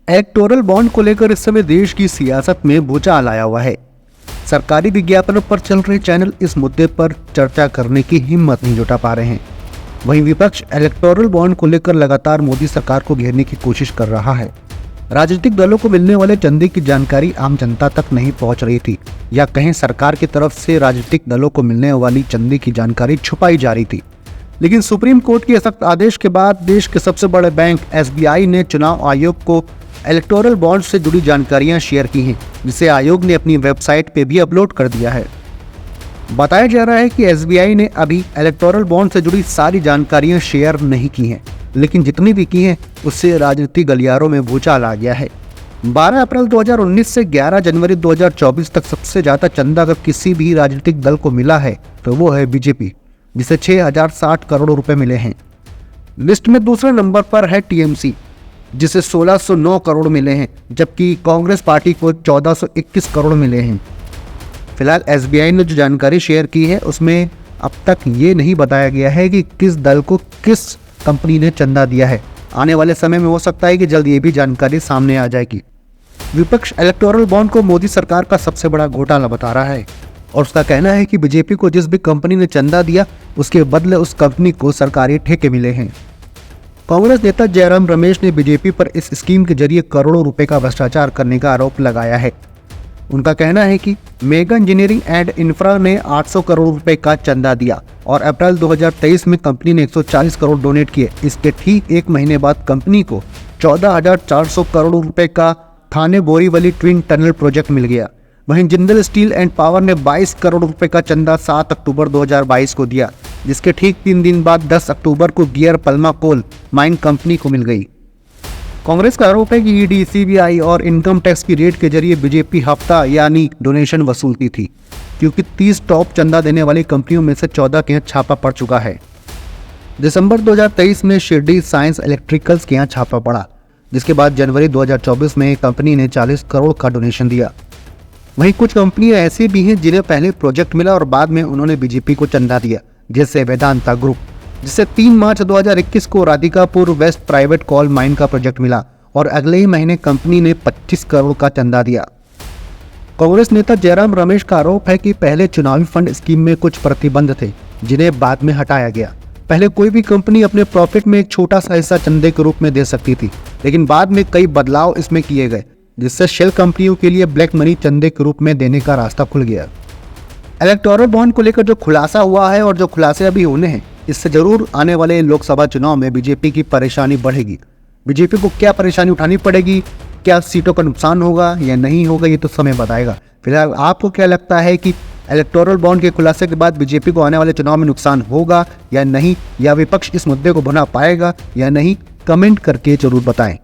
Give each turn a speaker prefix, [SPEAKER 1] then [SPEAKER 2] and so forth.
[SPEAKER 1] Electoral bond को लेकर इस समय देश की सियासत में भूचाल आया हुआ है। सरकारी विज्ञापनों पर चल रहे चैनल इस मुद्दे पर चर्चा करने की हिम्मत नहीं जुटा पा रहे हैं। वहीं विपक्ष इलेक्टोरल बॉन्ड को लेकर लगातार मोदी सरकार को घेरने की कोशिश कर रहा है। राजनीतिक दलों को मिलने वाले चंदे की जानकारी आम जनता तक नहीं पहुंच रही थी, या कहीं सरकार की तरफ से राजनीतिक दलों को मिलने वाली चंदे की जानकारी छुपाई जा रही थी। लेकिन सुप्रीम कोर्ट के सख्त आदेश के बाद देश के सबसे बड़े बैंक SBI ने चुनाव आयोग को इलेक्टोरल बॉन्ड से जुड़ी जानकारियां शेयर की हैं, जिसे आयोग ने अपनी वेबसाइट पे भी अपलोड कर दिया है। बताया जा रहा है कि SBI ने अभी इलेक्टोरल बॉन्ड से जुड़ी सारी जानकारियां शेयर नहीं की हैं, लेकिन जितनी भी की हैं उससे राजनीतिक गलियारों में भूचाल आ गया है। 12 अप्रैल 2019 से 11 जनवरी 2024 तक सबसे ज़्यादा चंदा अगर किसी भी राजनीतिक दल को मिला है तो वो है बीजेपी, जिसे 6060 करोड़ रुपए मिले हैं। लिस्ट में दूसरे नंबर पर है TMC, जिसे 1609 करोड़ मिले हैं, जबकि कांग्रेस पार्टी को 1421 करोड़ मिले हैं। फिलहाल SBI ने जो जानकारी शेयर की है उसमें अब तक ये नहीं बताया गया है कि किस दल को किस कंपनी ने चंदा दिया है। आने वाले समय में हो सकता है कि जल्द ये भी जानकारी सामने आ जाएगी। विपक्ष इलेक्टोरल बॉन्ड को मोदी सरकार का सबसे बड़ा घोटाला बता रहा है और उसका कहना है कि बीजेपी को जिस भी कंपनी ने चंदा दिया उसके बदले उस कंपनी को सरकारी ठेके मिले हैं। कांग्रेस नेता जयराम रमेश ने बीजेपी पर इस स्कीम के जरिए करोड़ों रुपए का भ्रष्टाचार करने का आरोप लगाया है। उनका कहना है कि मेगा इंजीनियरिंग एंड इंफ्रा ने 800 करोड़ रुपए का चंदा दिया और अप्रैल 2023 में कंपनी ने 140 करोड़ डोनेट किए। इसके ठीक एक महीने बाद कंपनी को 14,400 करोड़ रुपए का थाने बोरीवली ट्विन टनल प्रोजेक्ट मिल गया। वहीं जिंदल स्टील एंड पावर ने 22 करोड़ रुपए का चंदा 7 अक्टूबर 2022 को दिया, जिसके ठीक 3 दिन बाद 10 अक्टूबर को Gare Palma coal mine company को मिल गई। कांग्रेस का आरोप है कि ED, CBI और इनकम टैक्स की रेड के जरिए बीजेपी हफ्ता यानी डोनेशन वसूलती थी, क्योंकि 30 टॉप चंदा देने वाली कंपनियों में से 14 के यहाँ छापा पड़ चुका है। दिसंबर 2023 में शिरडी साइंस इलेक्ट्रिकल्स के यहाँ छापा पड़ा, जिसके बाद जनवरी 2024 में कंपनी ने 40 करोड़ का डोनेशन दिया। वहीं कुछ कंपनियां ऐसी भी हैं जिन्हें पहले प्रोजेक्ट मिला और बाद में उन्होंने बीजेपी को चंदा दिया, जैसे वेदांता ग्रुप, जिसे 3 मार्च 2021 को Radhikapur west private coal mine का प्रोजेक्ट मिला और अगले ही महीने कंपनी ने 25 करोड़ का चंदा दिया। कांग्रेस नेता जयराम रमेश का आरोप है कि पहले चुनावी फंड स्कीम में कुछ प्रतिबंध थे, जिन्हें बाद में हटाया गया। पहले कोई भी कंपनी अपने प्रॉफिट में एक छोटा सा हिस्सा चंदे के रूप में दे सकती थी, लेकिन बाद में कई बदलाव इसमें किए गए, जिससे शेल कंपनियों के लिए ब्लैक मनी चंदे के रूप में देने का रास्ता खुल गया। इलेक्टोरल बॉन्ड को लेकर जो खुलासा हुआ है और जो खुलासे अभी होने हैं, इससे जरूर आने वाले लोकसभा चुनाव में बीजेपी की परेशानी बढ़ेगी। बीजेपी को क्या परेशानी उठानी पड़ेगी, क्या सीटों का नुकसान होगा या नहीं होगा, ये तो समय बताएगा। फिलहाल आपको क्या लगता है कि इलेक्टोरल बॉन्ड के खुलासे के बाद बीजेपी को आने वाले चुनाव में नुकसान होगा या नहीं, या विपक्ष इस मुद्दे को भुना पाएगा या नहीं? कमेंट करके जरूर बताएं।